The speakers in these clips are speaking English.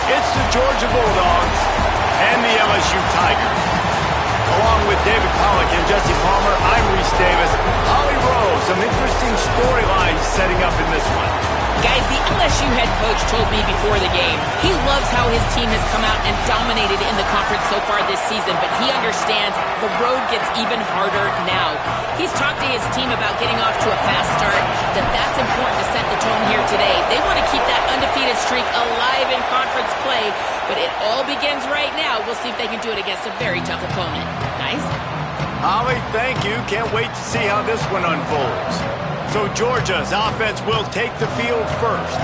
It's the Georgia Bulldogs and the LSU Tigers. Along with David Pollack and Jesse Palmer, I'm Reese Davis. Holly Rose, some interesting storylines setting up in this one. Guys, the LSU head coach told me before the game he loves how his team has come out and dominated in the conference so far this season, but he understands the road gets even harder now. He's talked to his team about getting off to a fast start, that's important to set the tone here today. They want to keep that undefeated streak alive in conference play, but it all begins right now. We'll see if they can do it against a very tough opponent. Guys? Holly, thank you. Can't wait to see how this one unfolds. So Georgia's offense will take the field first.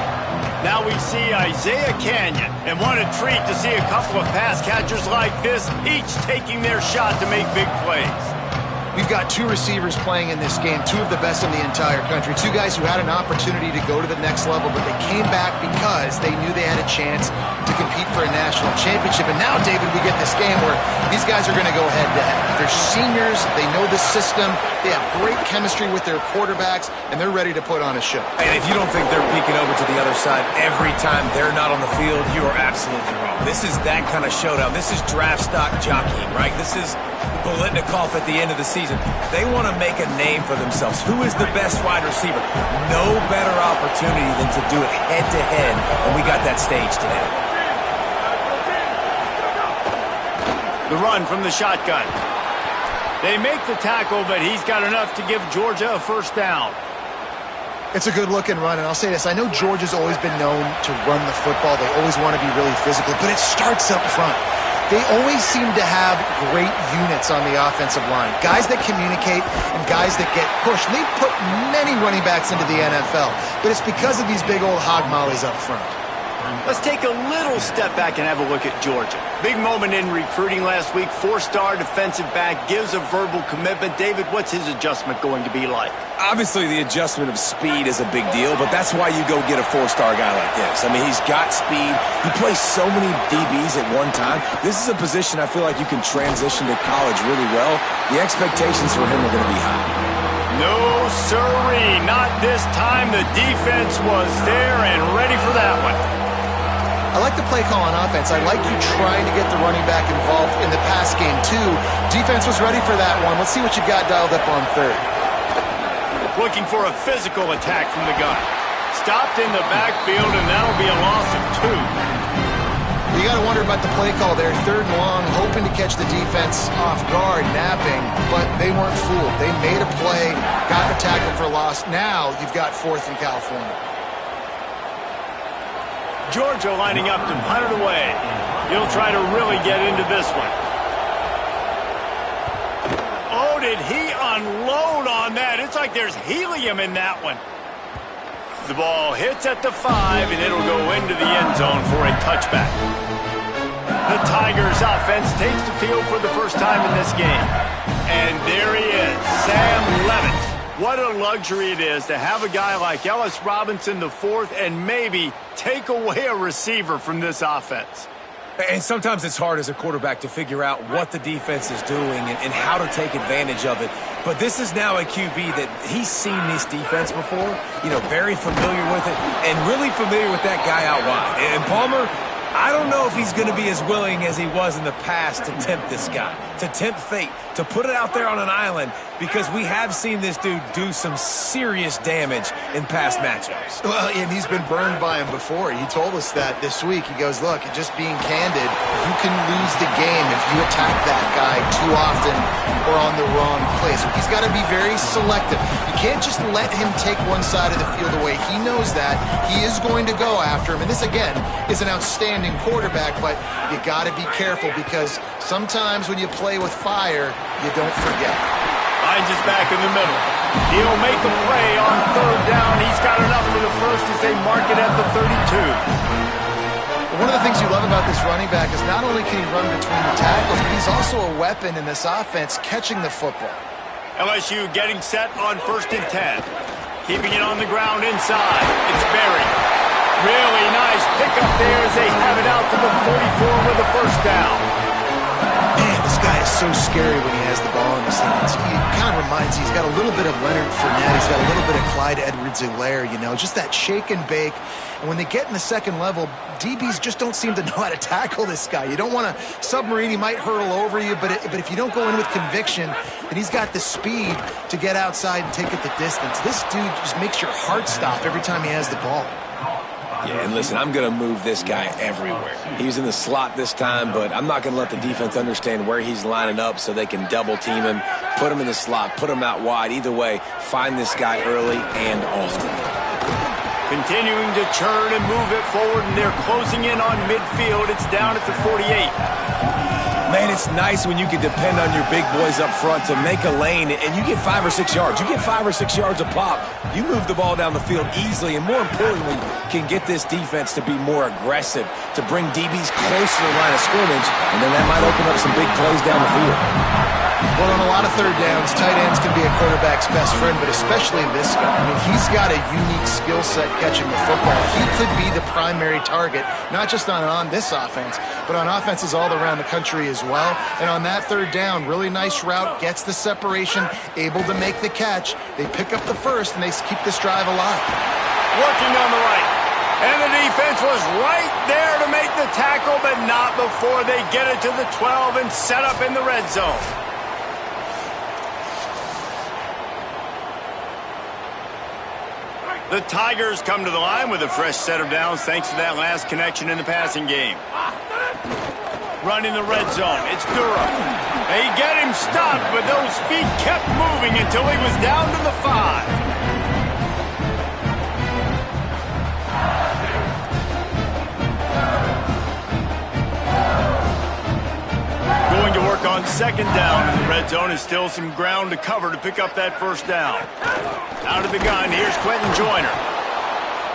Now we see Isaiah Canyon, and what a treat to see a couple of pass catchers like this, each taking their shot to make big plays. We've got two receivers playing in this game, two of the best in the entire country, two guys who had an opportunity to go to the next level, but they came back because they knew they had a chance to compete for a national championship. And now, David, we get this game where these guys are going to go head-to-head. They're seniors, they know the system, they have great chemistry with their quarterbacks, and they're ready to put on a show. And if you don't think they're peeking over to the other side every time they're not on the field, you are absolutely wrong. This is that kind of showdown. This is draft stock jockeying, right? This is Bolitnikoff at the end of the season. They want to make a name for themselves. Who is the best wide receiver? No better opportunity than to do it head-to-head, and we got that stage today. The run from the shotgun. They make the tackle, but he's got enough to give Georgia a first down. It's a good-looking run, and I'll say this. I know Georgia's always been known to run the football. They always want to be really physical, but it starts up front. They always seem to have great units on the offensive line. Guys that communicate and guys that get pushed. And they've put many running backs into the NFL, but it's because of these big old hog mollies up front. Let's take a little step back and have a look at Georgia. Big moment in recruiting last week. Four-star defensive back gives a verbal commitment. David, what's his adjustment going to be like? Obviously, the adjustment of speed is a big deal, but that's why you go get a four-star guy like this. I mean, he's got speed. He plays so many DBs at one time. This is a position I feel like you can transition to college really well. The expectations for him are going to be high. No, sirree. Not this time. The defense was there and ready for that one. I like the play call on offense. I like you trying to get the running back involved in the pass game, too. Defense was ready for that one. Let's see what you got dialed up on third. Looking for a physical attack from the gun. Stopped in the backfield, and that'll be a loss of 2. You got to wonder about the play call there. Third and long, hoping to catch the defense off guard, napping, but they weren't fooled. They made a play, got the tackle for loss. Now you've got 4th in California. Georgia lining up to punt it away. He'll try to really get into this one. Oh, did he unload on that? It's like there's helium in that one. The ball hits at the 5, and it'll go into the end zone for a touchback. The Tigers offense takes the field for the first time in this game. And there he is, Sam Levitt. What a luxury it is to have a guy like Ellis Robinson, the 4th, and maybe take away a receiver from this offense. And sometimes it's hard as a quarterback to figure out what the defense is doing and how to take advantage of it. But this is now a QB that he's seen this defense before, very familiar with it, and really familiar with that guy out wide. And Palmer, I don't know if he's going to be as willing as he was in the past to tempt this guy, to tempt fate, to put it out there on an island, because we have seen this dude do some serious damage in past matchups. Well, and he's been burned by him before. He told us that this week. He goes, look, just being candid, you can lose the game if you attack that guy too often or on the wrong play. So he's got to be very selective. You can't just let him take one side of the field away. He knows that. He is going to go after him. And this, again, is an outstanding quarterback, but you got to be careful because sometimes when you play with fire, you don't forget. Hines is back in the middle. He'll make a play on 3rd down. He's got enough for the first as they mark it at the 32. One of the things you love about this running back is not only can he run between the tackles, but he's also a weapon in this offense catching the football. LSU getting set on 1st and 10. Keeping it on the ground inside. It's Berry. Really nice pickup there as they have it out to the 44 with a first down. Man, this guy is so scary when he has the ball in his hands. He kind of reminds you, he's got a little bit of Leonard Fournette. He's got a little bit of Clyde Edwards-Helaire, you know, just that shake and bake. And when they get in the second level, DBs just don't seem to know how to tackle this guy. You don't want to submarine. He might hurtle over you, but if you don't go in with conviction, then he's got the speed to get outside and take it the distance. This dude just makes your heart stop every time he has the ball. Yeah, and listen, I'm going to move this guy everywhere. He's in the slot this time, but I'm not going to let the defense understand where he's lining up so they can double team him, put him in the slot, put him out wide. Either way, find this guy early and often. Continuing to churn and move it forward, and they're closing in on midfield. It's down at the 48. Man, it's nice when you can depend on your big boys up front to make a lane, and you get 5 or 6 yards. You get 5 or 6 yards a pop. You move the ball down the field easily, and more importantly, can get this defense to be more aggressive, to bring DBs close to the line of scrimmage, and then that might open up some big plays down the field. Well, on a lot of third downs, tight ends can be a quarterback's best friend, but especially this guy. I mean, he's got a unique skill set catching the football. He could be the primary target, not just on this offense, but on offenses all around the country as well. And on that third down, really nice route, gets the separation, able to make the catch. They pick up the first, and they keep this drive alive. Working on the right. And the defense was right there to make the tackle, but not before they get it to the 12 and set up in the red zone. The Tigers come to the line with a fresh set of downs thanks to that last connection in the passing game. Running the red zone. It's Durham. They get him stopped, but those feet kept moving until he was down to the 5. Going to work on second down in the red zone, is still some ground to cover to pick up that first down. Out of the gun, here's Quentin Joyner.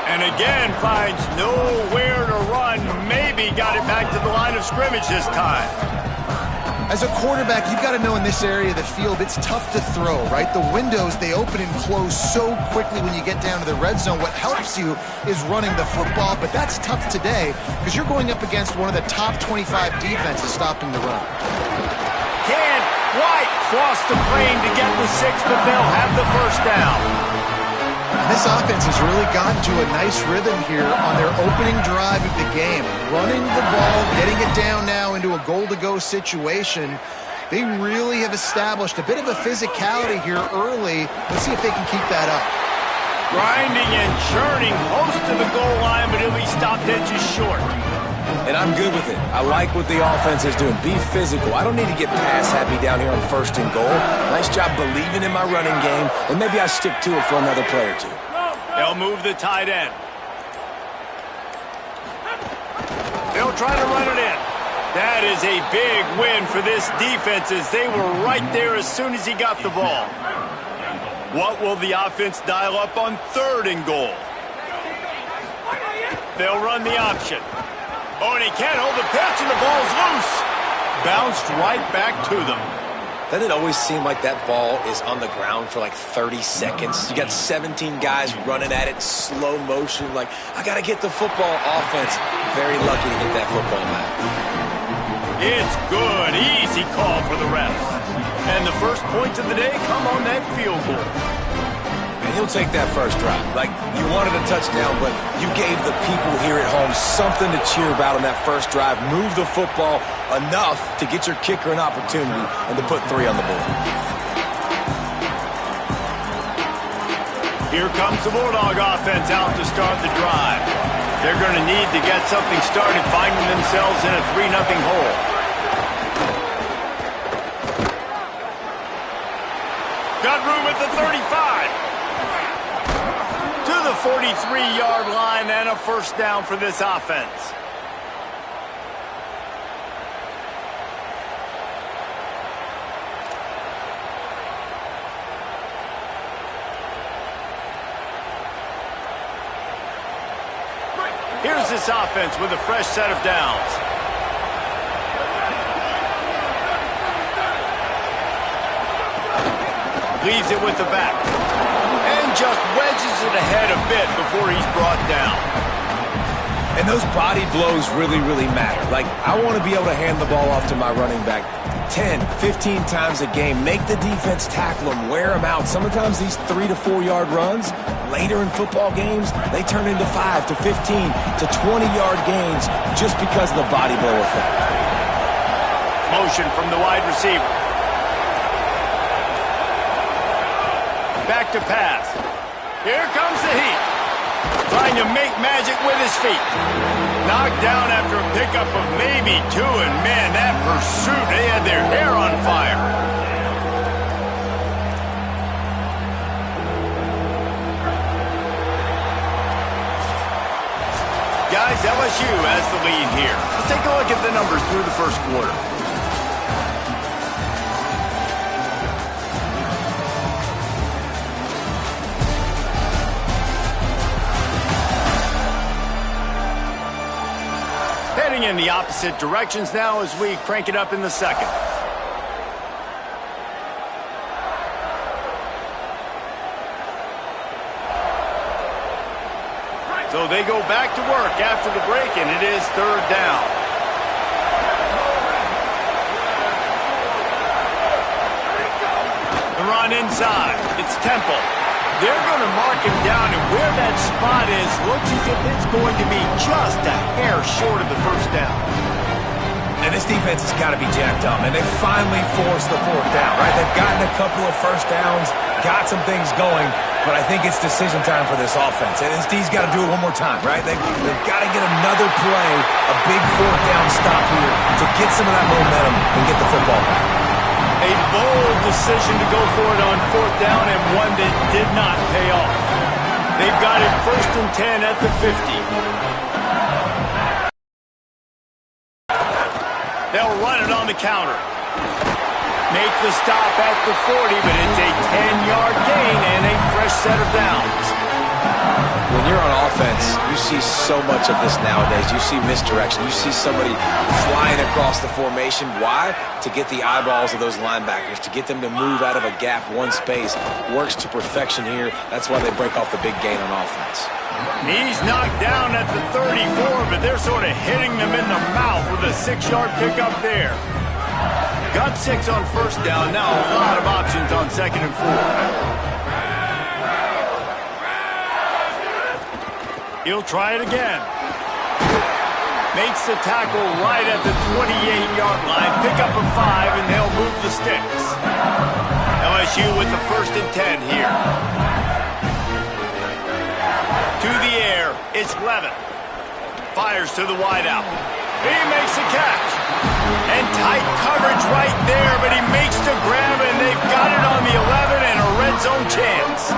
And again, finds nowhere to run. Maybe got it back to the line of scrimmage this time. As a quarterback, you've got to know in this area of the field, it's tough to throw, right? The windows, they open and close so quickly when you get down to the red zone. What helps you is running the football, but that's tough today because you're going up against one of the top 25 defenses stopping the run. Can White cross the plane to get the 6, but they'll have the first down. This offense has really gotten to a nice rhythm here on their opening drive of the game. Running the ball, getting it down now into a goal-to-go situation. They really have established a bit of a physicality here early. Let's see if they can keep that up. Grinding and churning close to the goal line, but he'll be stopped edges short. And I'm good with it. I like what the offense is doing. Be physical. I don't need to get pass happy down here on first and goal. Nice job believing in my running game, and maybe I stick to it for another play or two. They'll move the tight end. They'll try to run it in. That is a big win for this defense as they were right there as soon as he got the ball. What will the offense dial up on third and goal? They'll run the option. Oh, and he can't hold the pitch, and the ball's loose. Bounced right back to them. Doesn't it always seem like that ball is on the ground for like 30 seconds? You got 17 guys running at it, slow motion, like, I got to get the football. Offense, very lucky to get that football back. It's good. Easy call for the refs. And the first points of the day come on that field goal. And he'll take that first drive. Like, you wanted a touchdown, but you gave the people here at home something to cheer about on that first drive. Move the football enough to get your kicker an opportunity and to put 3 on the board. Here comes the Bulldog offense out to start the drive. They're going to need to get something started, finding themselves in a 3-0 hole. Got room at the 35. To the 43-yard line and a first down for this offense. Here's this offense with a fresh set of downs. Leaves it with the back. And just wedges it ahead a bit before he's brought down. And those body blows really, really matter. Like, I want to be able to hand the ball off to my running back 10, 15 times a game. Make the defense tackle him, wear him out. Sometimes these 3 to 4 yard runs, later in football games, they turn into 5 to 15 to 20-yard gains just because of the body blow effect. Motion from the wide receiver. Back to pass. Here comes the heat. Trying to make magic with his feet. Knocked down after a pickup of maybe 2, and man, that pursuit, they had their hair on fire. Guys, LSU has the lead here. Let's take a look at the numbers through the first quarter. Heading in the opposite directions now as we crank it up in the second. So they go back to work after the break, and it is third down. The run inside. It's Temple. They're going to mark him down, and where that spot is looks as if it's going to be just a hair short of the first down. And this defense has got to be jacked up, and they finally forced the fourth down, right? They've gotten a couple of first downs, got some things going, but I think it's decision time for this offense. And this D's got to do it one more time, right? They've got to get another play, a big fourth down stop here to get some of that momentum and get the football back. A bold decision to go for it on fourth down, and one that did not pay off. They've got it 1st and 10 at the 50. They'll run it on the counter. Make the stop at the 40, but it's a 10-yard gain and a fresh set of downs. When you're on offense, you see so much of this nowadays. You see misdirection. You see somebody flying across the formation. Why? To get the eyeballs of those linebackers, to get them to move out of a gap, one space. Works to perfection here. That's why they break off the big gain on offense. He's knocked down at the 34, but they're sort of hitting them in the mouth with a 6-yard pickup there. Got 6 on first down. Now a lot of options on 2nd and 4. He'll try it again. Makes the tackle right at the 28-yard line. Pick up a 5, and they'll move the sticks. LSU with the 1st and 10 here. To the air, it's Levin. Fires to the wideout. He makes the catch. And tight coverage right there, but he makes the grab, and they've got it on the 11 and a red zone chance.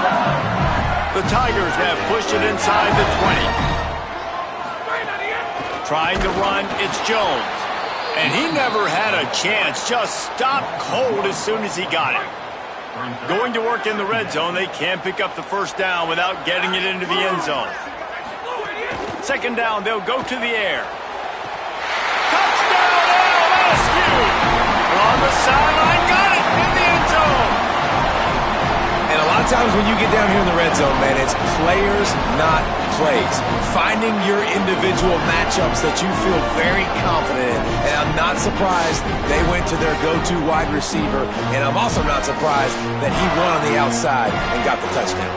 The Tigers have pushed it inside the 20. Trying to run, it's Jones. And he never had a chance, just stopped cold as soon as he got it. Going to work in the red zone, they can't pick up the first down without getting it into the end zone. 2nd down, they'll go to the air. Touchdown LSU! On the sideline, got it in the end zone. And a lot of times when you get down here in the red zone, man, it's players, not plays. Finding your individual matchups that you feel very confident in. And I'm not surprised they went to their go-to wide receiver. And I'm also not surprised that he won on the outside and got the touchdown.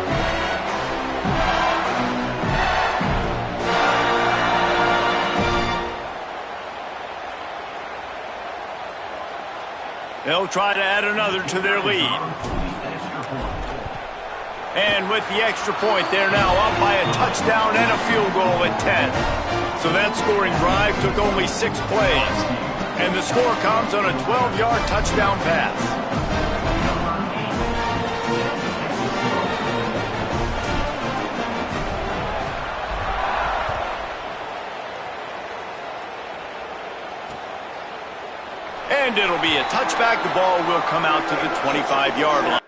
They'll try to add another to their lead. And with the extra point, they're now up by a touchdown and a field goal at 10. So that scoring drive took only 6 plays. And the score comes on a 12-yard touchdown pass. And it'll be a touchback. The ball will come out to the 25-yard line.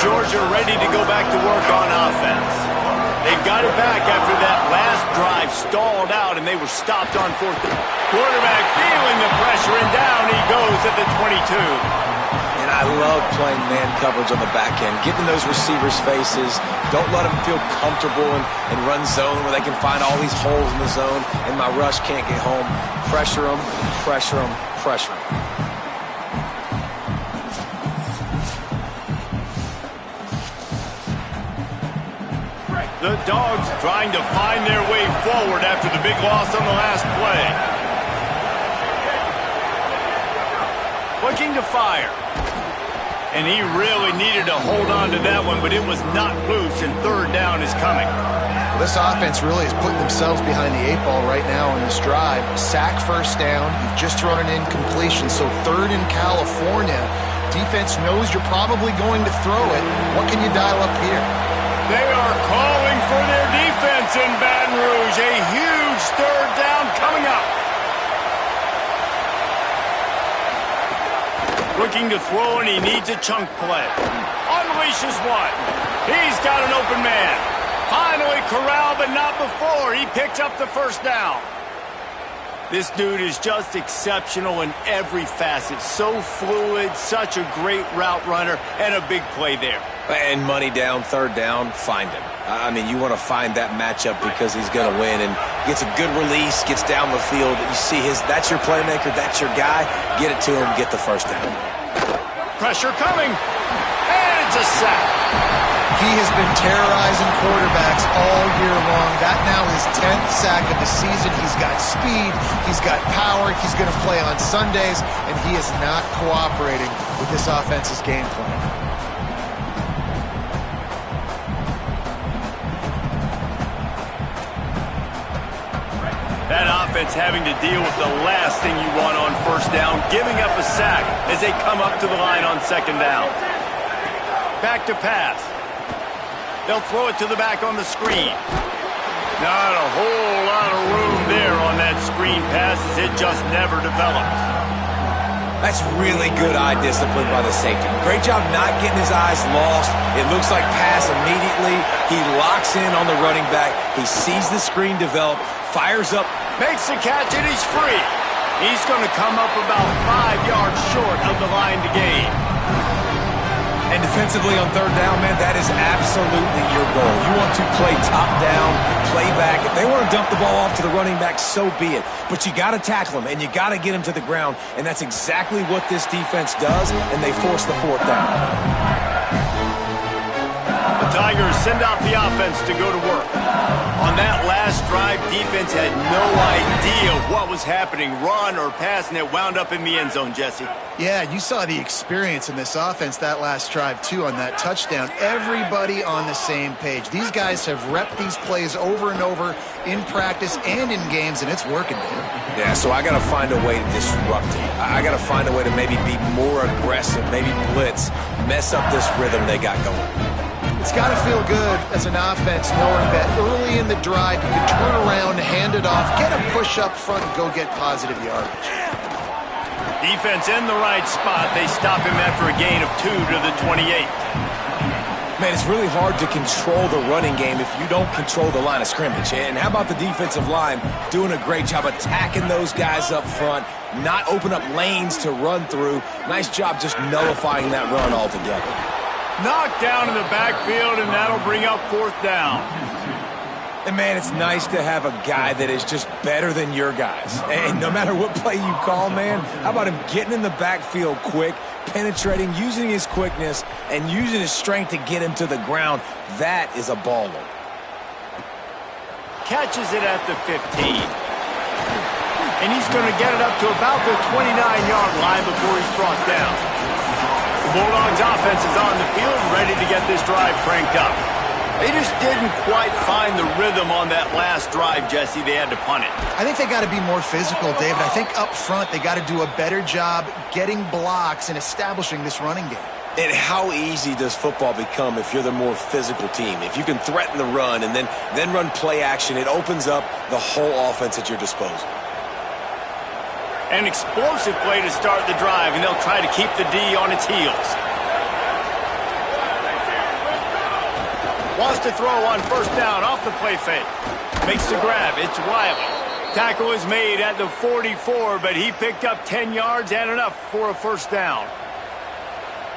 Georgia ready to go back to work on offense. They've got it back after that last drive stalled out, and they were stopped on fourth. Quarterback feeling the pressure, and down he goes at the 22. And I love playing man coverage on the back end, getting those receivers' faces. Don't let them feel comfortable and run zone where they can find all these holes in the zone, and my rush can't get home. Pressure them, pressure them, pressure them. The Dogs trying to find their way forward after the big loss on the last play. Looking to fire. And he really needed to hold on to that one, but it was not loose, and third down is coming. Well, this offense really is putting themselves behind the 8 ball right now in this drive. Sack first down. You've just thrown an incompletion, so third in California. Defense knows you're probably going to throw it. What can you dial up here? They are calling for their defense in Baton Rouge. A huge third down coming up. Looking to throw, and he needs a chunk play. Unleashes one. He's got an open man. Finally corralled, but not before. He picks up the first down. This dude is just exceptional in every facet. So fluid, such a great route runner, and a big play there. And money down, third down, find him. I mean, you want to find that matchup because he's going to win, and gets a good release, gets down the field. You see that's your playmaker, that's your guy. Get it to him, get the first down. Pressure coming, and it's a sack. He has been terrorizing quarterbacks all year long. That now his 10th sack of the season. He's got speed. He's got power. He's going to play on Sundays, and he is not cooperating with this offense's game plan. That offense having to deal with the last thing you want on first down, giving up a sack as they come up to the line on second down. Back to pass. They'll throw it to the back on the screen. Not a whole lot of room there on that screen pass, as it just never developed. That's really good eye discipline by the safety. Great job not getting his eyes lost. It looks like pass immediately. He locks in on the running back. He sees the screen develop, fires up, makes the catch, and he's free. He's going to come up about 5 yards short of the line to gain. And defensively on third down, man, that is absolutely your goal. You want to play top down, play back. If they want to dump the ball off to the running back, so be it. But you got to tackle him, and you got to get him to the ground. And that's exactly what this defense does, and they force the fourth down. The Tigers send out the offense to go to work. On that last drive, defense had no idea what was happening, run or pass, and it wound up in the end zone, Jesse. Yeah, you saw the experience in this offense that last drive, too, on that touchdown. Everybody on the same page. These guys have repped these plays over and over in practice and in games, and it's working, man. Yeah, so I got to find a way to disrupt him. I got to find a way to maybe be more aggressive, maybe blitz, mess up this rhythm they got going. It's got to feel good as an offense knowing that early in the drive you can turn around, hand it off, get a push up front, and go get positive yardage. Defense in the right spot. They stop him after a gain of 2 to the 28. Man, it's really hard to control the running game if you don't control the line of scrimmage. And how about the defensive line doing a great job attacking those guys up front, not open up lanes to run through. Nice job just nullifying that run altogether. Knocked down in the backfield, and that'll bring up fourth down. And, man, it's nice to have a guy that is just better than your guys. And no matter what play you call, man, how about him getting in the backfield quick, penetrating, using his quickness, and using his strength to get him to the ground. That is a baller. Catches it at the 15. And he's going to get it up to about the 29-yard line before he's brought down. The Bulldogs offense is on the field, ready to get this drive cranked up. They just didn't quite find the rhythm on that last drive, Jesse. They had to punt it. I think they got to be more physical, David. I think up front they got to do a better job getting blocks and establishing this running game. And how easy does football become if you're the more physical team? If you can threaten the run and then run play action, it opens up the whole offense at your disposal. An explosive play to start the drive, and they'll try to keep the D on its heels. Wants to throw on first down off the play fake. Makes the grab. It's Riley. Tackle is made at the 44, but he picked up 10 yards and enough for a first down.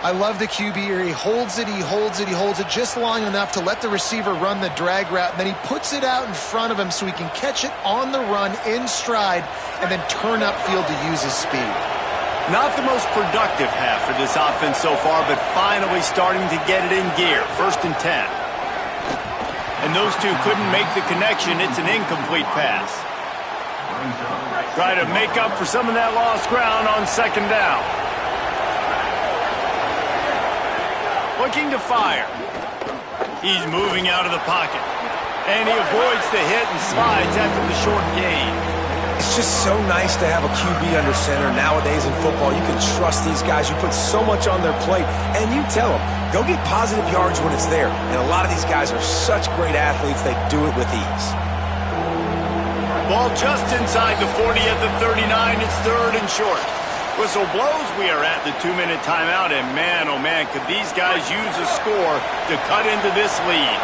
I love the QB here. He holds it, he holds it, he holds it just long enough to let the receiver run the drag route, and then he puts it out in front of him so he can catch it on the run in stride and then turn upfield to use his speed. Not the most productive half for this offense so far, but finally starting to get it in gear. 1st and 10. And those two couldn't make the connection. It's an incomplete pass. Try to make up for some of that lost ground on 2nd down. Looking to fire. He's moving out of the pocket. And he avoids the hit and slides after the short gain. It's just so nice to have a QB under center. Nowadays in football, you can trust these guys. You put so much on their plate, and you tell them, go get positive yards when it's there. And a lot of these guys are such great athletes, they do it with ease. Ball just inside the 40 at the 39. It's 3rd and short. Whistle blows. We are at the 2-minute timeout, and man, oh man, could these guys use a score to cut into this lead.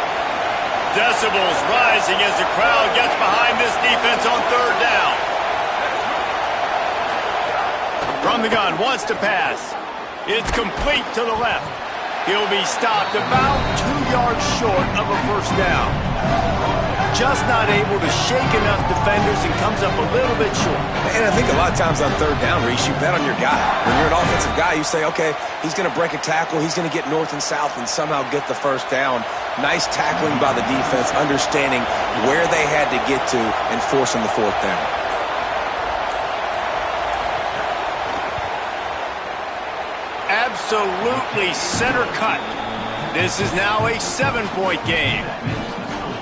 Decibels rising as the crowd gets behind this defense on 3rd down. From the gun, wants to pass. It's complete to the left. He'll be stopped about 2 yards short of a first down. Just not able to shake enough defenders and comes up a little bit short. And I think a lot of times on 3rd down, Reese, you bet on your guy. When you're an offensive guy, you say, okay, he's going to break a tackle, he's going to get north and south and somehow get the first down. Nice tackling by the defense, understanding where they had to get to and forcing the 4th down. Absolutely center cut. This is now a 7-point game.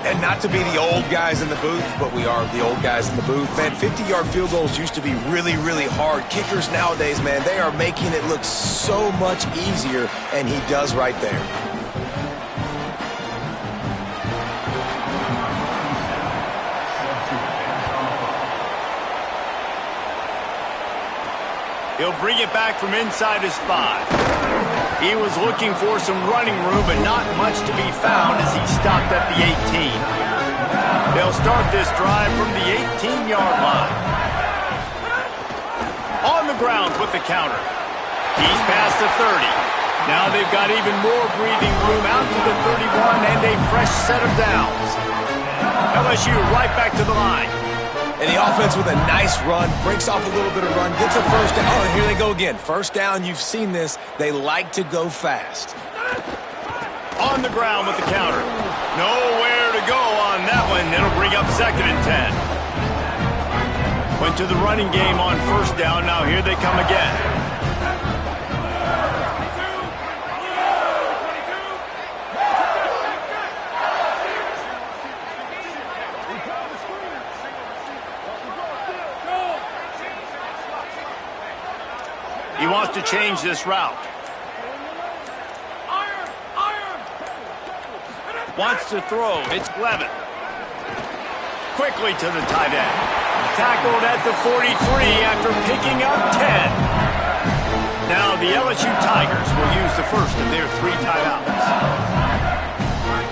And not to be the old guys in the booth, but we are the old guys in the booth. Man, 50-yard field goals used to be really, really hard. Kickers nowadays, man, they are making it look so much easier, and he does right there. He'll bring it back from inside his 5. He was looking for some running room, but not much to be found as he stopped at the 18. They'll start this drive from the 18-yard line. On the ground with the counter. He's past the 30. Now they've got even more breathing room out to the 31 and a fresh set of downs. LSU right back to the line. And the offense with a nice run, breaks off a little bit of run, gets a first down. Oh, and here they go again. First down, you've seen this. They like to go fast. On the ground with the counter. Nowhere to go on that one. It'll bring up 2nd and 10. Went to the running game on first down. Now here they come again. He wants to change this route. Wants to throw. It's Levin. Quickly to the tight end. Tackled at the 43 after picking up 10. Now the LSU Tigers will use the first of their 3 timeouts.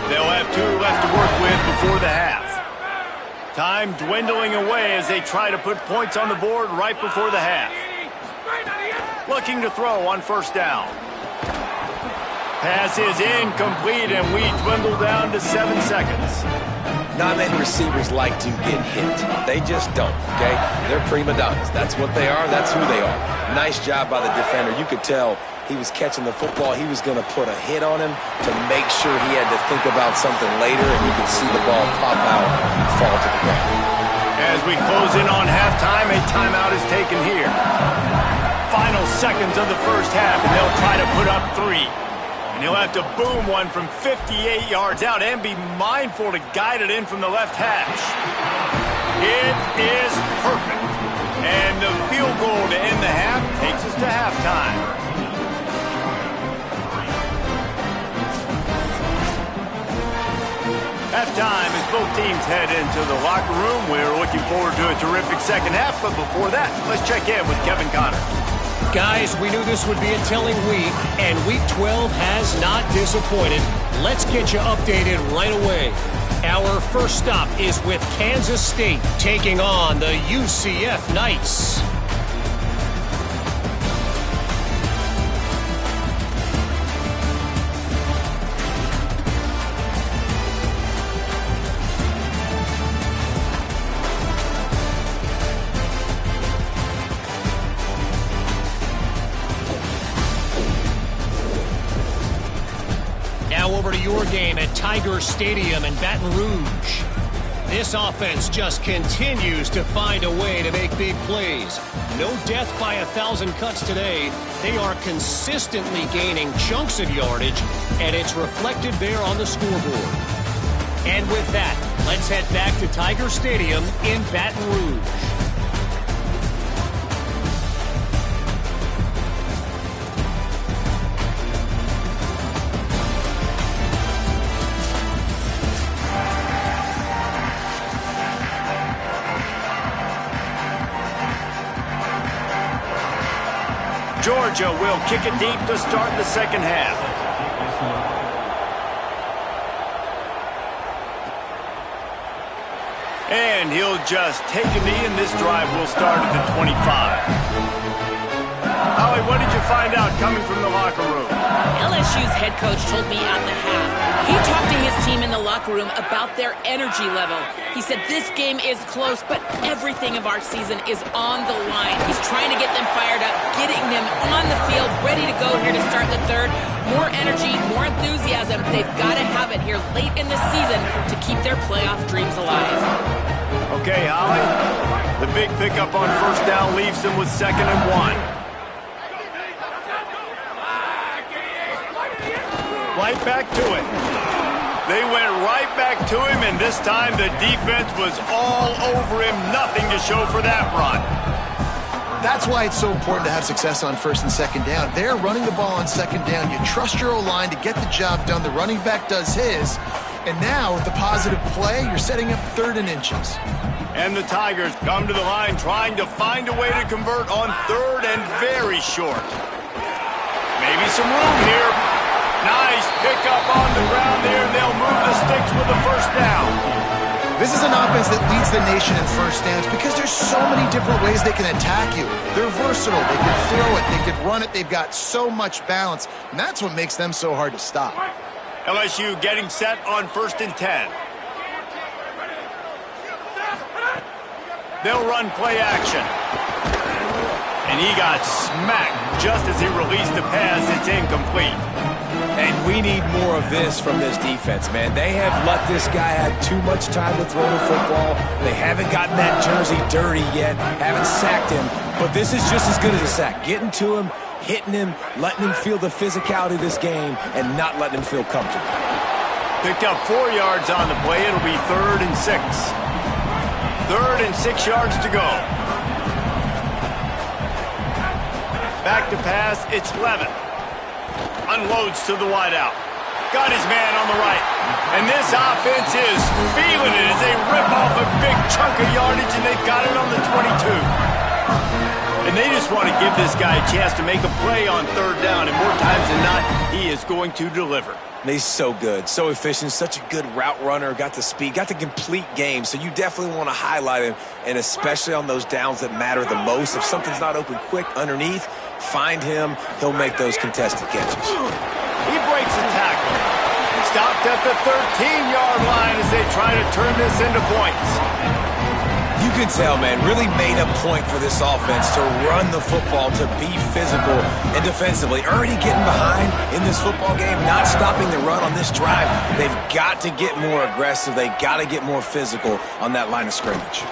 They'll have 2 left to work with before the half. Time dwindling away as they try to put points on the board right before the half. Looking to throw on first down. Pass is incomplete, and we dwindle down to 7 seconds. Not many receivers like to get hit. They just don't, okay? They're prima donnas. That's what they are. That's who they are. Nice job by the defender. You could tell he was catching the football. He was going to put a hit on him to make sure he had to think about something later, and you could see the ball pop out and fall to the ground. As we close in on halftime, a timeout is taken here. Final seconds of the first half, and they'll try to put up 3. And he'll have to boom one from 58 yards out and be mindful to guide it in from the left hash. It is perfect. And the field goal to end the half takes us to halftime. Halftime as both teams head into the locker room. We're looking forward to a terrific second half, but before that, let's check in with Kevin Connor. Guys, we knew this would be a telling week, and Week 12 has not disappointed. Let's get you updated right away. Our first stop is with Kansas State taking on the UCF Knights. Over to your game at Tiger Stadium in Baton Rouge. This offense just continues to find a way to make big plays. No death by 1,000 cuts today. They are consistently gaining chunks of yardage, and it's reflected there on the scoreboard. And with that, let's head back to Tiger Stadium in Baton Rouge. Georgia will kick it deep to start the second half. And he'll just take a knee, and this drive will start at the 25. Holly, what did you find out coming from the locker room? LSU's head coach told me at the half. He talked to his team in the locker room about their energy level. He said this game is close, but everything of our season is on the line. He's trying to get them fired up, getting them on the field, ready to go here to start the third. More energy, more enthusiasm. They've got to have it here late in the season to keep their playoff dreams alive. Okay, Holly. The big pickup on first down leaves them with 2nd and 1. Right back to it. They went right back to him, and this time the defense was all over him. Nothing to show for that run. That's why it's so important to have success on 1st and 2nd down. They're running the ball on 2nd down. You trust your O-line to get the job done. The running back does his. And now, with the positive play, you're setting up 3rd and inches. And the Tigers come to the line trying to find a way to convert on 3rd and very short. Maybe some room here. Nice pickup on the ground there. They'll move the sticks with the first down. This is an offense that leads the nation in first downs because there's so many different ways they can attack you. They're versatile. They can throw it. They can run it. They've got so much balance, and that's what makes them so hard to stop. LSU getting set on 1st and 10. They'll run play action. And he got smacked just as he released the pass. It's incomplete. And we need more of this from this defense, man. They have let this guy have too much time to throw the football. They haven't gotten that jersey dirty yet, haven't sacked him. But this is just as good as a sack. Getting to him, hitting him, letting him feel the physicality of this game, and not letting him feel comfortable. Picked up 4 yards on the play. It'll be 3rd and 6. 3rd and 6 yards to go. Back to pass, it's Levin. Unloads to the wideout. Got his man on the right. And this offense is feeling it as they rip off a big chunk of yardage, and they've got it on the 22. And they just want to give this guy a chance to make a play on 3rd down, and more times than not, he is going to deliver. He's so good, so efficient, such a good route runner, got the speed, got the complete game, so you definitely want to highlight him, and especially on those downs that matter the most. If something's not open quick underneath, find him, he'll make those contested catches. He breaks a tackle. Stopped at the 13-yard line as they try to turn this into points. You can tell, man, really made a point for this offense to run the football, to be physical and defensively. Already getting behind in this football game, not stopping the run on this drive. They've got to get more aggressive. They've got to get more physical on that line of scrimmage.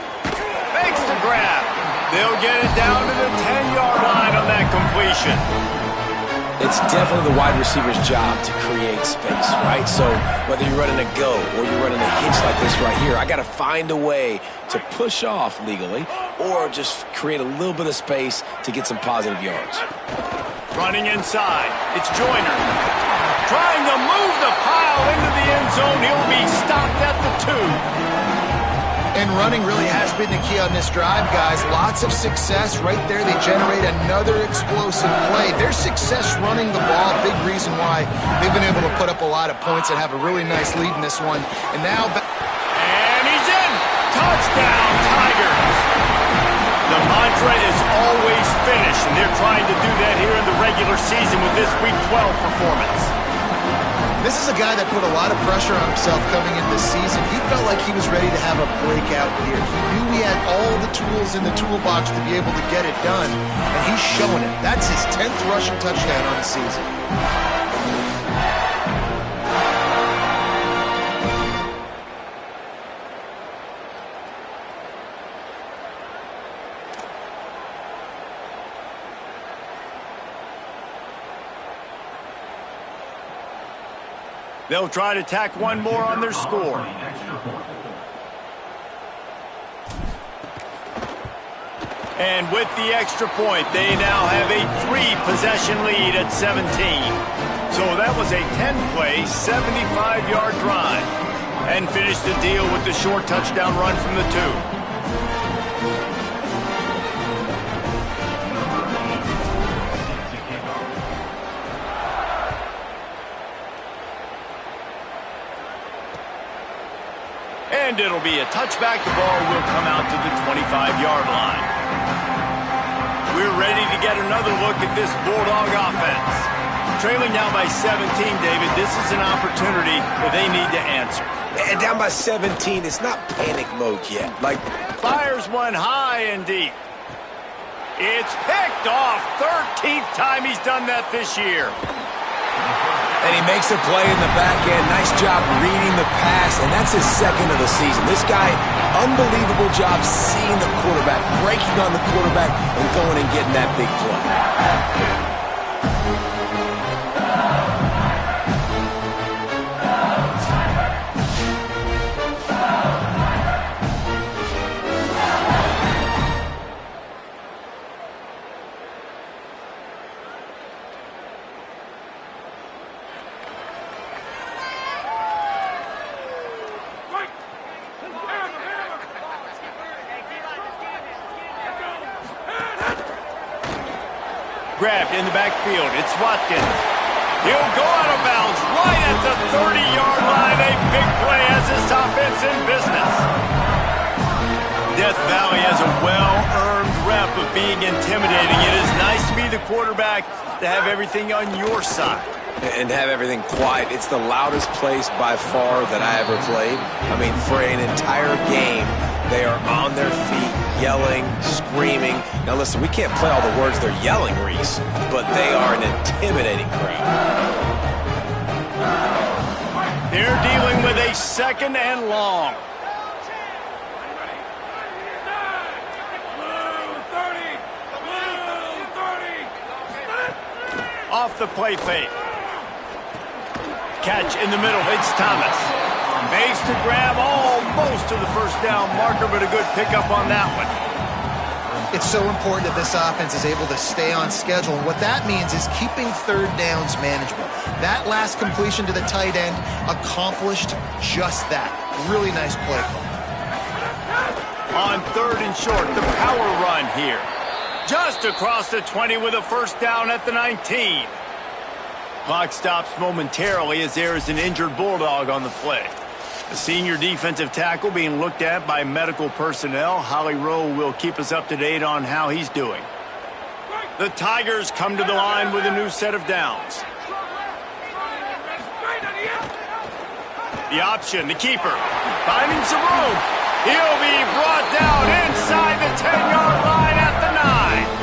Makes the grab. They'll get it down to the 10-yard line on that completion. It's definitely the wide receiver's job to create space, right? So whether you're running a go or you're running a hitch like this right here, I got to find a way to push off legally or just create a little bit of space to get some positive yards. Running inside, it's Joyner. Trying to move the pile into the end zone. He'll be stopped at the 2. And running really has been the key on this drive, guys. Lots of success right there. They generate another explosive play. Their success running the ball, big reason why they've been able to put up a lot of points and have a really nice lead in this one. And now... And he's in! Touchdown, Tigers! The mantra is always finish, and they're trying to do that here in the regular season with this Week 12 performance. This is a guy that put a lot of pressure on himself coming into this season. He felt like he was ready to have a breakout year. He knew he had all the tools in the toolbox to be able to get it done, and he's showing it. That's his 10th rushing touchdown on the season. They'll try to tack one more on their score. And with the extra point, they now have a 3-possession lead at 17. So that was a 10-play, 75-yard drive. And finished the deal with the short touchdown run from the 2. And it'll be a touchback. The ball will come out to the 25-yard line. We're ready to get another look at this Bulldog offense. Trailing down by 17, David, this is an opportunity that they need to answer. And down by 17, it's not panic mode yet. Fires one high and deep. It's picked off. 13th time he's done that this year. And he makes a play in the back end. Nice job reading the pass, and that's his 2nd of the season. This guy, unbelievable job seeing the quarterback, breaking on the quarterback, and going and getting that big play. Grabbed in the backfield. It's Watkins. He'll go out of bounds right at the 30-yard line. A big play as this offense in business. Death Valley has a well-earned rep of being intimidating. It is nice to be the quarterback, to have everything on your side. And have everything quiet. It's the loudest place by far that I ever played. I mean, for an entire game, they are on their feet, yelling, screaming. Now listen, we can't play all the words they're yelling, Reese, but they are an intimidating crowd. They're dealing with a 2nd and long. Off the play fake. Catch in the middle. It's Thomas. Makes to grab almost to the first down marker, but a good pickup on that one. It's so important that this offense is able to stay on schedule. And what that means is keeping 3rd downs manageable. That last completion to the tight end accomplished just that. Really nice play call. On 3rd and short, the power run here. Just across the 20 with a first down at the 19. Clock stops momentarily as there is an injured Bulldog on the play. The senior defensive tackle being looked at by medical personnel. Holly Rowe will keep us up to date on how he's doing. The Tigers come to the line with a new set of downs. The option, the keeper, finding some room. He'll be brought down inside the 10-yard line at the 9.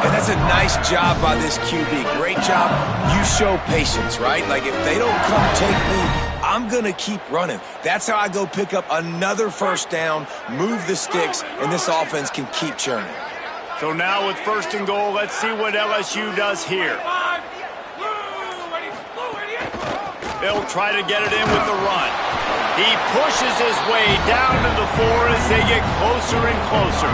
And that's a nice job by this QB. Great job. You show patience, right? Like, if they don't come take me, I'm going to keep running. That's how I go pick up another first down, move the sticks, and this offense can keep churning. So now with 1st and goal, let's see what LSU does here. They'll try to get it in with the run. He pushes his way down to the 4 as they get closer and closer.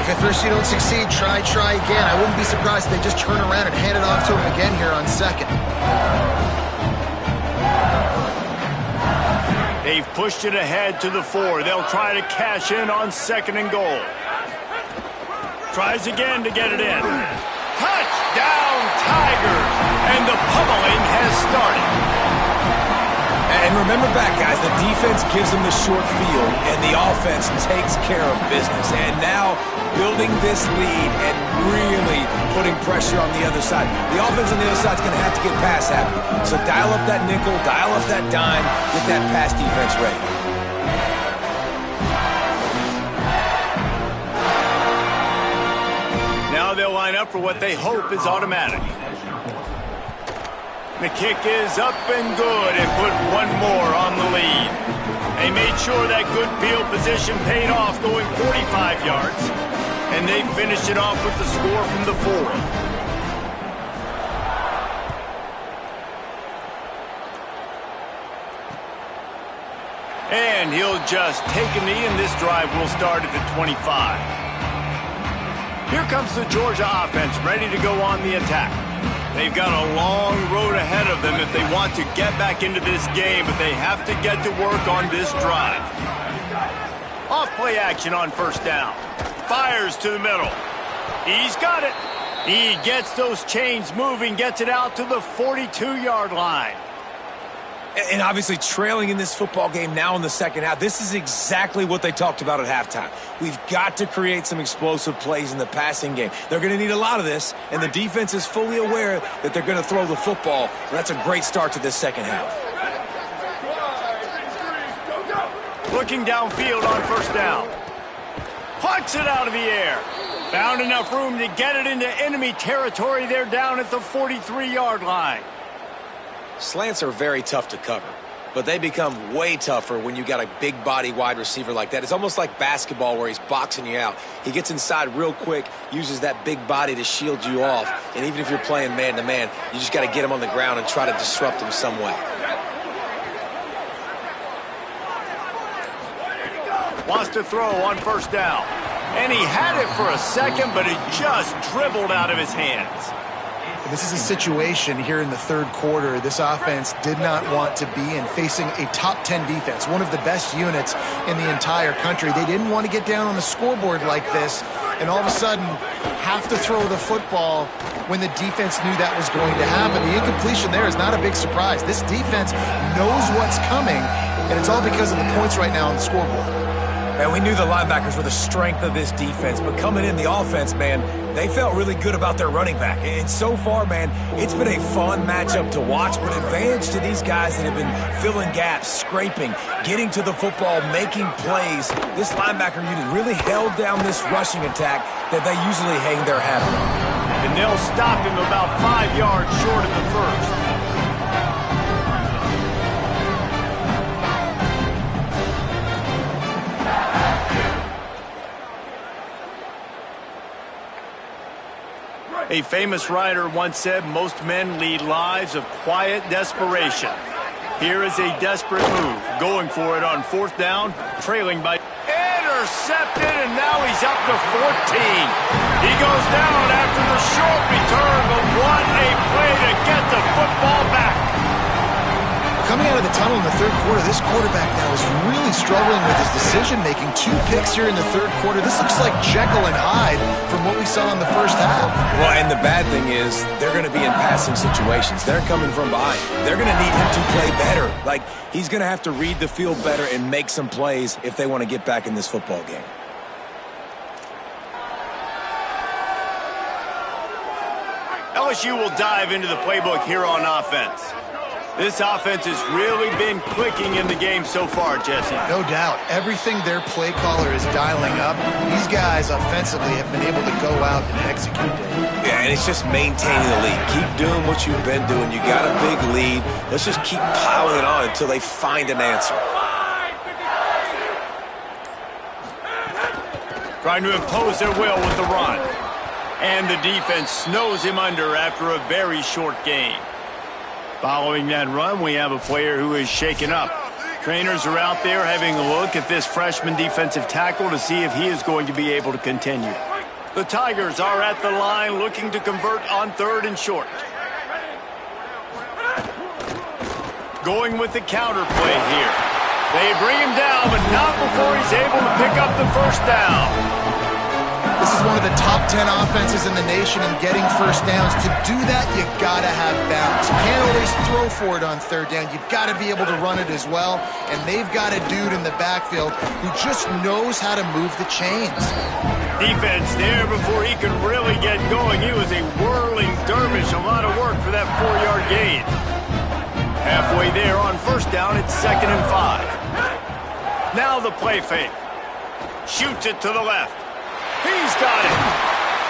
If at first you don't succeed, try again. I wouldn't be surprised if they just turn around and hand it off to him again here on 2nd. They've pushed it ahead to the 4. They'll try to cash in on 2nd and goal. Tries again to get it in. Touchdown, Tigers! And the pummeling has started. And remember back, guys, the defense gives them the short field, and the offense takes care of business. And now building this lead and really putting pressure on the other side. The offense on the other side is going to have to get pass happy. So dial up that nickel, dial up that dime, get that pass defense ready. Now they'll line up for what they hope is automatic. The kick is up and good and put one more on the lead. They made sure that good field position paid off, going 45 yards. And they finished it off with the score from the 4. And he'll just take a knee, and this drive will start at the 25. Here comes the Georgia offense, ready to go on the attack. They've got a long road ahead of them if they want to get back into this game, but they have to get to work on this drive. Off play action on 1st down. Fires to the middle. He's got it. He gets those chains moving, gets it out to the 42-yard line. And obviously trailing in this football game now in the second half, this is exactly what they talked about at halftime. We've got to create some explosive plays in the passing game. They're going to need a lot of this, and the defense is fully aware that they're going to throw the football. That's a great start to this second half. Looking downfield on 1st down. Plucks it out of the air. Found enough room to get it into enemy territory. They're down at the 43-yard line. Slants are very tough to cover, but they become way tougher when you got a big body wide receiver like that. It's almost like basketball where he's boxing you out. He gets inside real quick, uses that big body to shield you off, and even if you're playing man-to-man, you just got to get him on the ground and try to disrupt him some way. Wants to throw on 1st down. And he had it for a second, but it just dribbled out of his hands. This is a situation here in the 3rd quarter this offense did not want to be in, facing a top 10 defense, one of the best units in the entire country. They didn't want to get down on the scoreboard like this and all of a sudden have to throw the football when the defense knew that was going to happen. The incompletion there is not a big surprise. This defense knows what's coming, and it's all because of the points right now on the scoreboard. Man, we knew the linebackers were the strength of this defense, but coming in the offense, man, they felt really good about their running back. And so far, man, it's been a fun matchup to watch, but advantage to these guys that have been filling gaps, scraping, getting to the football, making plays. This linebacker unit really held down this rushing attack that they usually hang their hat on. And they'll stop him about 5 yards short of the 1st. A famous writer once said, most men lead lives of quiet desperation. Here is a desperate move, going for it on 4th down, trailing by... Intercepted, and now he's up to 14. He goes down after the short return, but what a play to get the football back. Coming out of the tunnel in the 3rd quarter, this quarterback now is really struggling with his decision-making. 2 picks here in the 3rd quarter. This looks like Jekyll and Hyde from what we saw in the 1st half. Well, and the bad thing is they're going to be in passing situations. They're coming from behind. They're going to need him to play better. Like, he's going to have to read the field better and make some plays if they want to get back in this football game. LSU will dive into the playbook here on offense. This offense has really been clicking in the game so far, Jesse. No doubt. Everything their play caller is dialing up, these guys offensively have been able to go out and execute it. Yeah, and it's just maintaining the lead. Keep doing what you've been doing. You got a big lead. Let's just keep piling it on until they find an answer. Trying to impose their will with the run. And the defense snows him under after a very short game. Following that run, we have a player who is shaken up. Trainers are out there having a look at this freshman defensive tackle to see if he is going to be able to continue. The Tigers are at the line looking to convert on 3rd and short. Going with the counter play here. They bring him down, but not before he's able to pick up the first down. This is one of the top 10 offenses in the nation in getting first downs. To do that, you got to have balance. You can't always throw for it on third down. You've got to be able to run it as well. And they've got a dude in the backfield who just knows how to move the chains. Defense there before he could really get going. He was a whirling dervish. A lot of work for that 4-yard gain. Halfway there on first down, it's 2nd and 5. Now the play fake. Shoots it to the left. He's got it.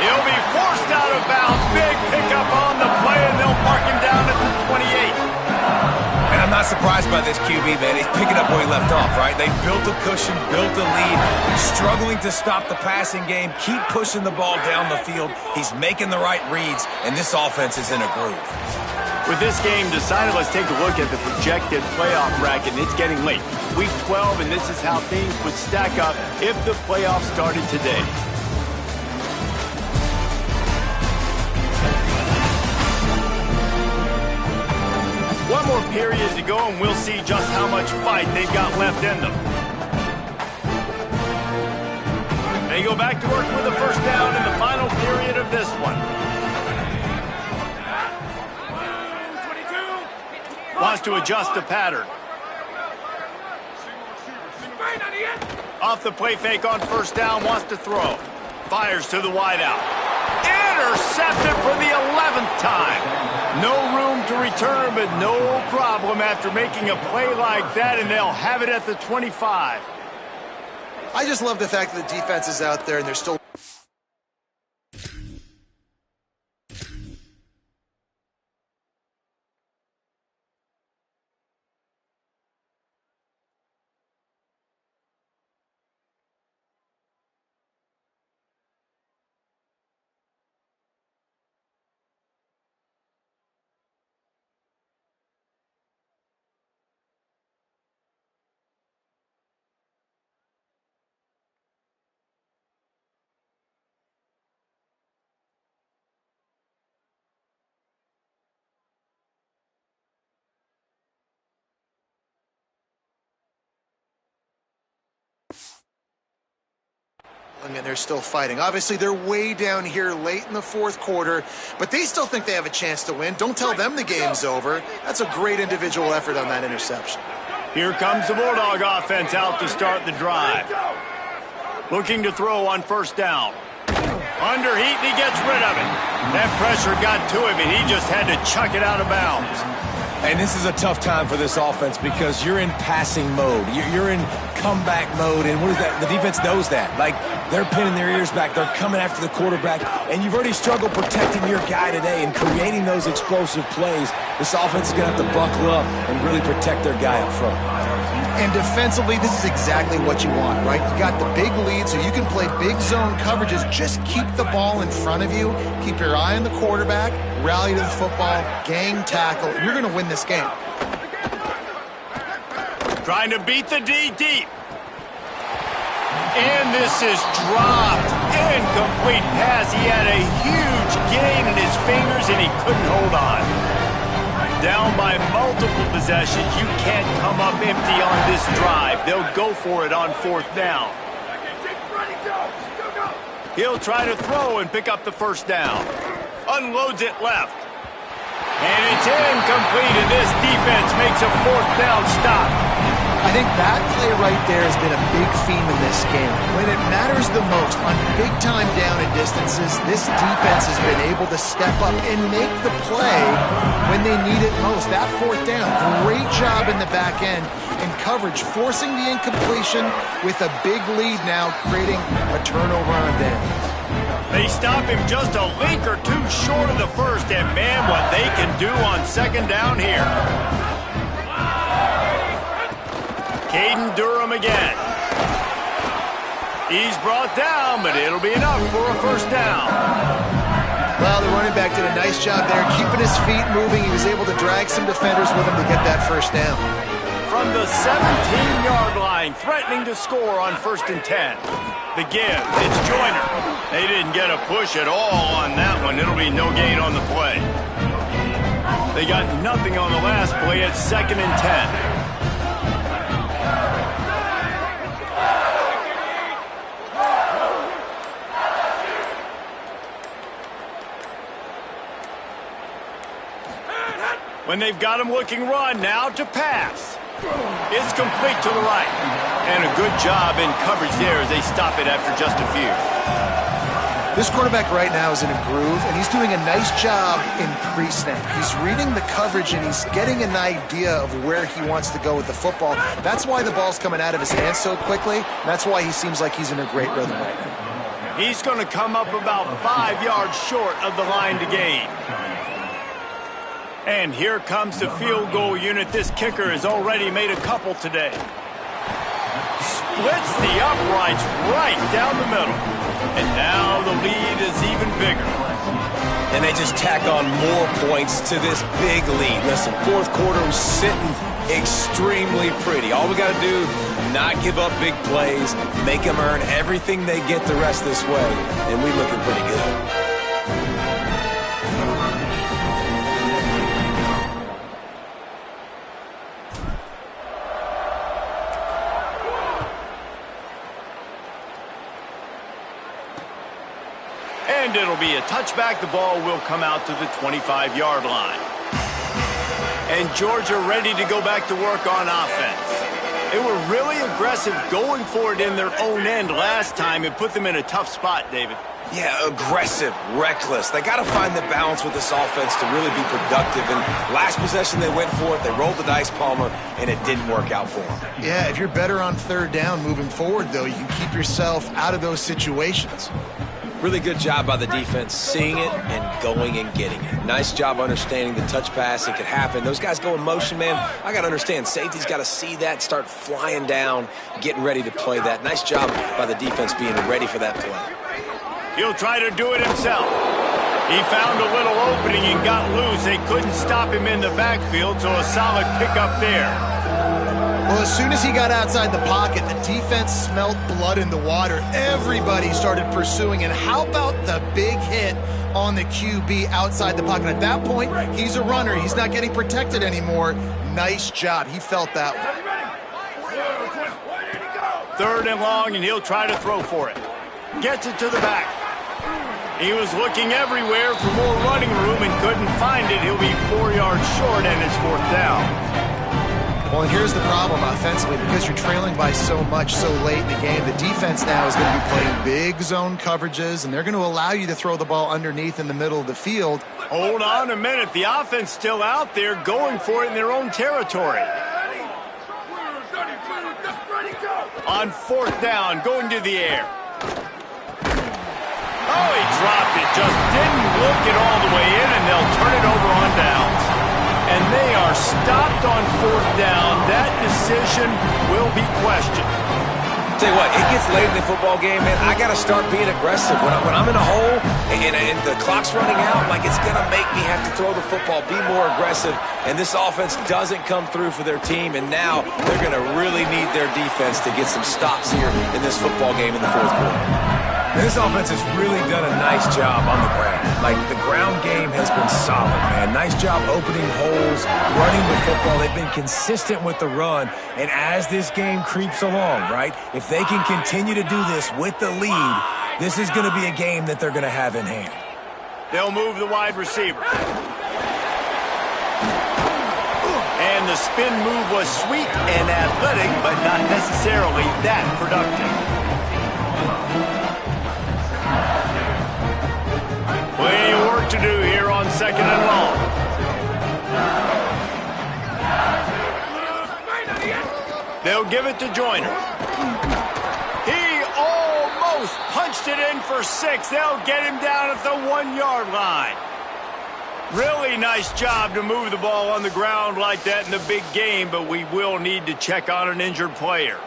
He'll be forced out of bounds. Big pickup on the play, and they'll mark him down at the 28. And I'm not surprised by this QB, man. He's picking up where he left off, right? They built a cushion, built a lead, struggling to stop the passing game, keep pushing the ball down the field. He's making the right reads, and this offense is in a groove. With this game decided, let's take a look at the projected playoff bracket, and it's getting late. Week 12, and this is how things would stack up if the playoffs started today. One more period to go, and we'll see just how much fight they've got left in them. They go back to work with a first down in the final period of this one. Wants to adjust the pattern. Off the play fake on first down, wants to throw. Fires to the wideout. Intercepted for the 11th time. No room to return, but no problem after making a play like that, and they'll have it at the 25. I just love the fact that the defense is out there and they're still... and they're still fighting. Obviously, they're way down here late in the fourth quarter, but they still think they have a chance to win. Don't tell them the game's over. That's a great individual effort on that interception. Here comes the Bulldog offense out to start the drive. Looking to throw on first down. Under heat, and he gets rid of it. That pressure got to him, and he just had to chuck it out of bounds. And this is a tough time for this offense because you're in passing mode. You're in comeback mode, and what is that? The defense knows that. Like, they're pinning their ears back. They're coming after the quarterback, and you've already struggled protecting your guy today and creating those explosive plays. This offense is going to have to buckle up and really protect their guy up front. And defensively, this is exactly what you want, right? You got the big lead, so you can play big zone coverages. Just keep the ball in front of you. Keep your eye on the quarterback. Rally to the football. Gang tackle. You're going to win this game. Trying to beat the D deep. And this is dropped. Incomplete pass. He had a huge gain in his fingers, and he couldn't hold on. Down by multiple possessions. You can't come up empty on this drive. They'll go for it on fourth down. He'll try to throw and pick up the first down. Unloads it left. And it's incomplete, and this defense makes a fourth down stop. I think that play right there has been a big theme in this game. When it matters the most, on big-time down and distances, this defense has been able to step up and make the play when they need it most. That fourth down, great job in the back end and coverage, forcing the incompletion with a big lead now, creating a turnover on downs. They stop him just a link or two short of the first, and man, what they can do on second down here. Caden Durham again. He's brought down, but it'll be enough for a first down. Well, the running back did a nice job there, keeping his feet moving. He was able to drag some defenders with him to get that first down. From the 17-yard line, threatening to score on 1st and 10. The give, it's Joyner. They didn't get a push at all on that one. It'll be no gain on the play. They got nothing on the last play at 2nd and 10. When they've got him looking run, now to pass. It's complete to the right. And a good job in coverage there as they stop it after just a few. This quarterback right now is in a groove, and he's doing a nice job in pre-snap. He's reading the coverage, and he's getting an idea of where he wants to go with the football. That's why the ball's coming out of his hands so quickly. That's why he seems like he's in a great rhythm right now. He's going to come up about 5 yards short of the line to gain. And here comes the field goal unit. This kicker has already made a couple today. Splits the uprights right down the middle. And now the lead is even bigger. And they just tack on more points to this big lead. Listen, fourth quarter was sitting extremely pretty. All we got to do, not give up big plays, make them earn everything they get the rest this way, and we're looking pretty good. And it'll be a touchback. The ball will come out to the 25-yard line. And Georgia ready to go back to work on offense. They were really aggressive going for it in their own end last time and put them in a tough spot, David. Yeah, aggressive, reckless. They got to find the balance with this offense to really be productive. And last possession, they went for it. They rolled the dice, Palmer, and it didn't work out for them. Yeah, if you're better on third down moving forward, though, you can keep yourself out of those situations. Really good job by the defense seeing it and going and getting it. Nice job understanding the touch pass. It could happen. Those guys go in motion, man. I got to understand. Safety's got to see that, start flying down, getting ready to play that. Nice job by the defense being ready for that play. He'll try to do it himself. He found a little opening and got loose. They couldn't stop him in the backfield, so a solid pickup there. Well, as soon as he got outside the pocket, the defense smelled blood in the water. Everybody started pursuing. And how about the big hit on the QB outside the pocket? At that point, he's a runner. He's not getting protected anymore. Nice job. He felt that one. Third and long, and he'll try to throw for it. Gets it to the back. He was looking everywhere for more running room and couldn't find it. He'll be 4 yards short, and it's fourth down. Well, and here's the problem offensively. Because you're trailing by so much so late in the game, the defense now is going to be playing big zone coverages, and they're going to allow you to throw the ball underneath in the middle of the field. Hold on a minute. The offense still out there going for it in their own territory. On fourth down, going to the air. Oh, he dropped it. Just didn't look it all the way in, and they'll turn it over on downs. And they are stopped on fourth down. That decision will be questioned. Tell you what, it gets late in the football game, man. I got to start being aggressive. When I'm in a hole and the clock's running out, like it's going to make me have to throw the football, be more aggressive. And this offense doesn't come through for their team, and now they're going to really need their defense to get some stops here in this football game in the fourth quarter. This offense has really done a nice job on the ground. Like, the ground game has been solid, man. Nice job opening holes, running the football. They've been consistent with the run. And as this game creeps along, right, if they can continue to do this with the lead, this is going to be a game that they're going to have in hand. They'll move the wide receiver. And the spin move was sweet and athletic, but not necessarily that productive. Plenty of work to do here on second and long. They'll give it to Joyner. He almost punched it in for 6. They'll get him down at the 1-yard line. Really nice job to move the ball on the ground like that in the big game, but we will need to check on an injured player.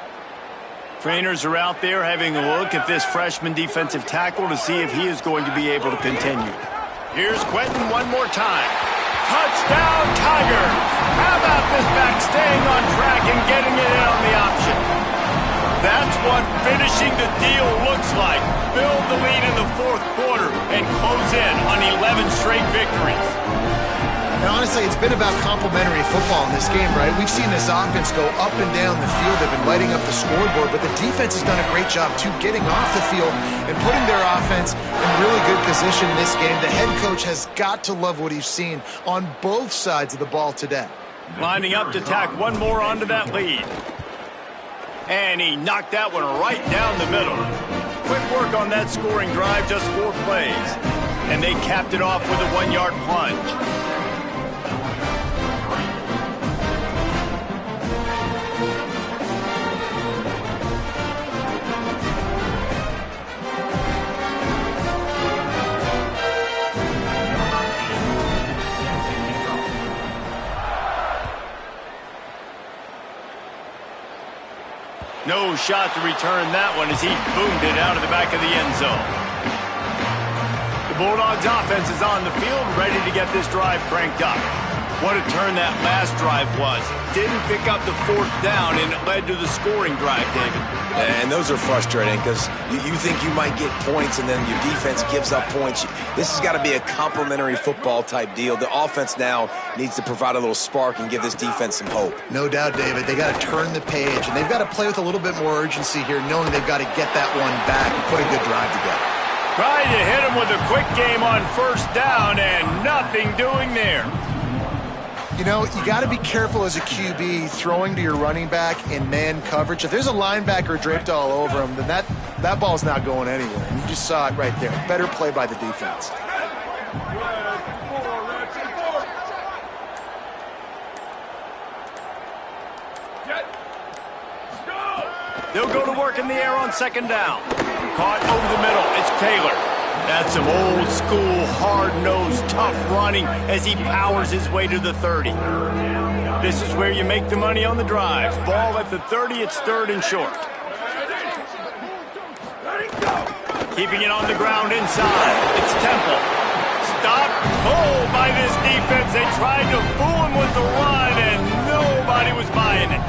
Trainers are out there having a look at this freshman defensive tackle to see if he is going to be able to continue. Here's Quentin one more time. Touchdown, Tigers! How about this back staying on track and getting it in on the option? That's what finishing the deal looks like. Build the lead in the fourth quarter and close in on 11 straight victories. And honestly, it's been about complementary football in this game, right? We've seen this offense go up and down the field. They've been lighting up the scoreboard, but the defense has done a great job, too, getting off the field and putting their offense in really good position in this game. The head coach has got to love what he's seen on both sides of the ball today. Lining up to tack one more onto that lead. And he knocked that one right down the middle. Quick work on that scoring drive, just 4 plays. And they capped it off with a 1-yard plunge. No shot to return that one as he boomed it out of the back of the end zone. The Bulldogs offense is on the field, ready to get this drive cranked up. What a turn that last drive was. Didn't pick up the 4th down, and it led to the scoring drive, David. And those are frustrating because you think you might get points and then your defense gives up points. This has got to be a complementary football type deal. The offense now needs to provide a little spark and give this defense some hope. No doubt, David. They got to turn the page, and they've got to play with a little bit more urgency here, knowing they've got to get that one back and put a good drive together. Trying to hit him with a quick game on 1st down, and nothing doing there. You know, you got to be careful as a QB throwing to your running back in man coverage. If there's a linebacker draped all over him, then that ball's not going anywhere. And you just saw it right there. Better play by the defense. They'll go to work in the air on 2nd down. Caught over the middle. It's Taylor. That's some old-school, hard-nosed, tough running as he powers his way to the 30. This is where you make the money on the drives. Ball at the 30, it's 3rd and short. Keeping it on the ground inside. It's Temple. Stopped cold by this defense. They tried to fool him with the run, and nobody was buying it.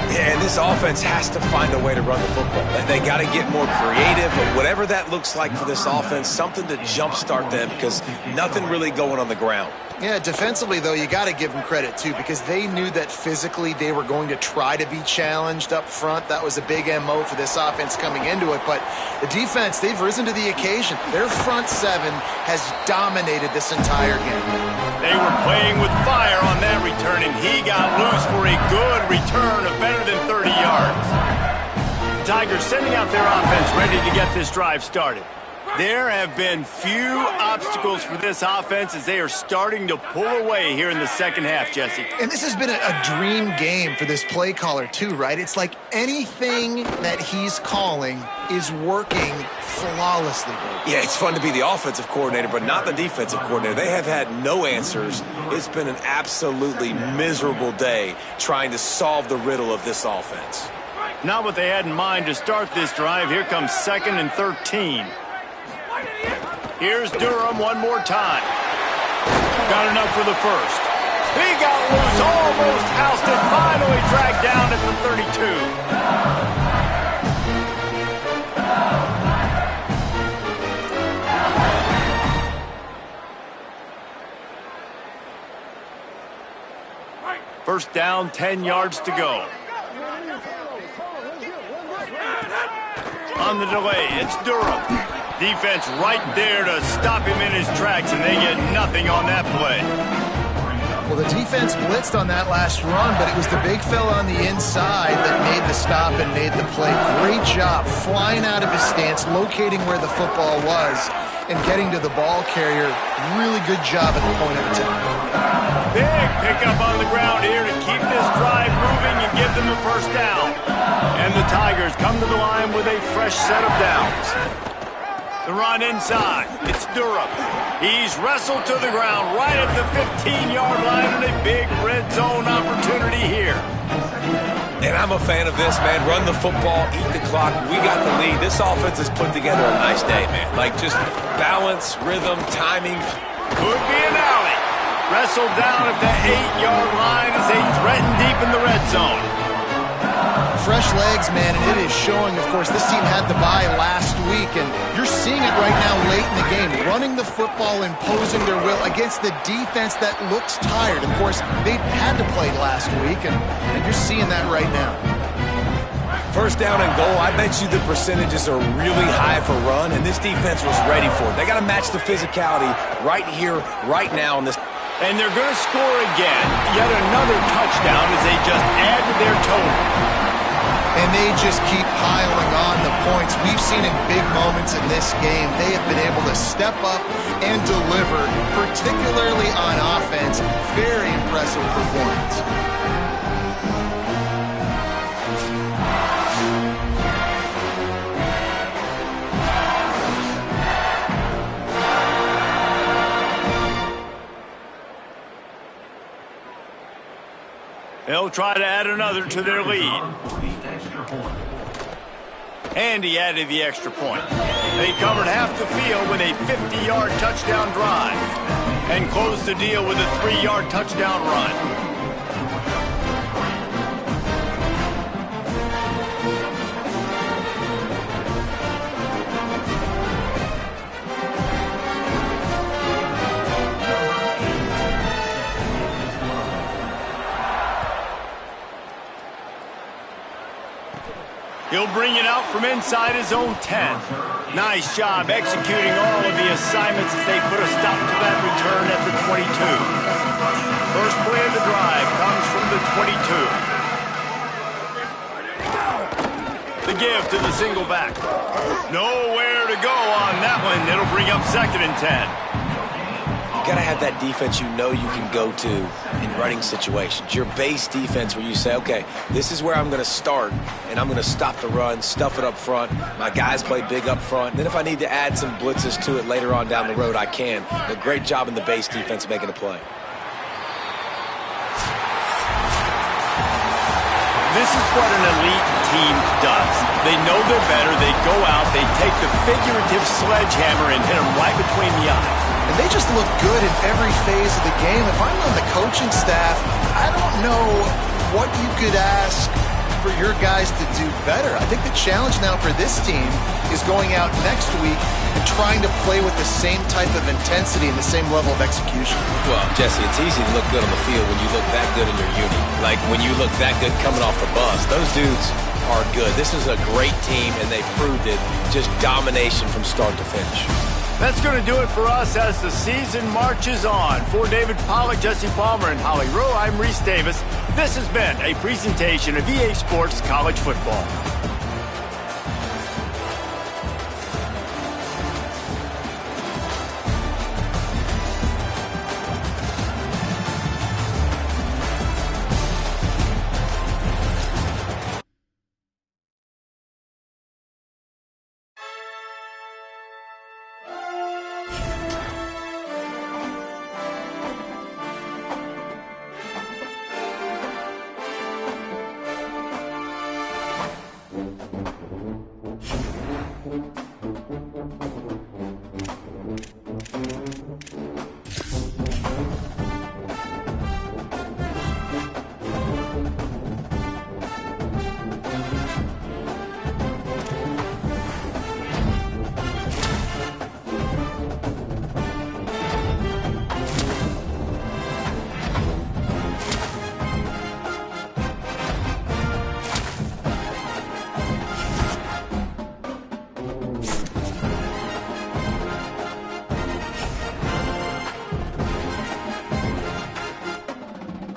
Yeah, and this offense has to find a way to run the football. They got to get more creative, or whatever that looks like for this offense, something to jumpstart them because nothing really going on the ground. Yeah, defensively, though, you got to give them credit, too, because they knew that physically they were going to try to be challenged up front. That was a big MO for this offense coming into it. But the defense, they've risen to the occasion. Their front 7 has dominated this entire game. They were playing with fire on that return, and he got loose for a good return of better than 30 yards. The Tigers sending out their offense ready to get this drive started. There have been few obstacles for this offense as they are starting to pull away here in the 2nd half, Jesse. And this has been a dream game for this play caller, too, right? It's like anything that he's calling is working flawlessly. Yeah, it's fun to be the offensive coordinator, but not the defensive coordinator. They have had no answers. It's been an absolutely miserable day trying to solve the riddle of this offense. Not what they had in mind to start this drive. Here comes 2nd and 13. Here's Durham one more time. Got enough for the 1st. He got loose, almost ousted, finally dragged down at the 32. First down, 10 yards to go. On the delay, it's Durham. Defense right there to stop him in his tracks, and they get nothing on that play. Well, the defense blitzed on that last run, but it was the big fella on the inside that made the stop and made the play. Great job flying out of his stance, locating where the football was, and getting to the ball carrier. Really good job at the point of attack. Big pickup on the ground here to keep this drive moving and give them the 1st down. And the Tigers come to the line with a fresh set of downs. The run inside. It's Durham. He's wrestled to the ground right at the 15-yard line, and a big red zone opportunity here. And I'm a fan of this, man. Run the football, eat the clock. We got the lead. This offense has put together a nice day, man. Like just balance, rhythm, timing. Could be an alley. Wrestled down at the 8-yard line as they threaten deep in the red zone. fresh legs, man, and it is showing. Of course, this team had the bye last week, and you're seeing it right now late in the game, running the football, imposing their will against the defense that looks tired. Of course, they had to play last week, and you're seeing that right now. First down and goal, I bet you the percentages are really high for run, and this defense was ready for it. They got to match the physicality right here, right now in this. And they're going to score again. Yet another touchdown as they just add to their total. And they just keep piling on the points. We've seen in big moments in this game, they have been able to step up and deliver, particularly on offense. Very impressive performance. They'll try to add another to their lead. And he added the extra point. They covered half the field with a 50-yard touchdown drive and closed the deal with a 3-yard touchdown run. He'll bring it out from inside his own 10. Nice job executing all of the assignments as they put a stop to that return at the 22. First play of the drive comes from the 22. The give to the single back. Nowhere to go on that one. It'll bring up 2nd and 10. You got to have that defense you know you can go to in running situations. Your base defense where you say, okay, this is where I'm going to start, and I'm going to stop the run, stuff it up front. My guys play big up front. Then if I need to add some blitzes to it later on down the road, I can. But great job in the base defense making a play. This is what an elite team does. They know they're better. They go out, they take the figurative sledgehammer and hit them right between the eyes. And they just look good in every phase of the game. If I'm on the coaching staff, I don't know what you could ask for your guys to do better. I think the challenge now for this team is going out next week and trying to play with the same type of intensity and the same level of execution. Well, Jesse, it's easy to look good on the field when you look that good in your unit. Like when you look that good coming off the bus. Those dudes are good. This is a great team, and they proved it. Just domination from start to finish. That's going to do it for us as the season marches on. For David Pollack, Jesse Palmer, and Holly Rowe, I'm Reese Davis. This has been a presentation of EA Sports College Football.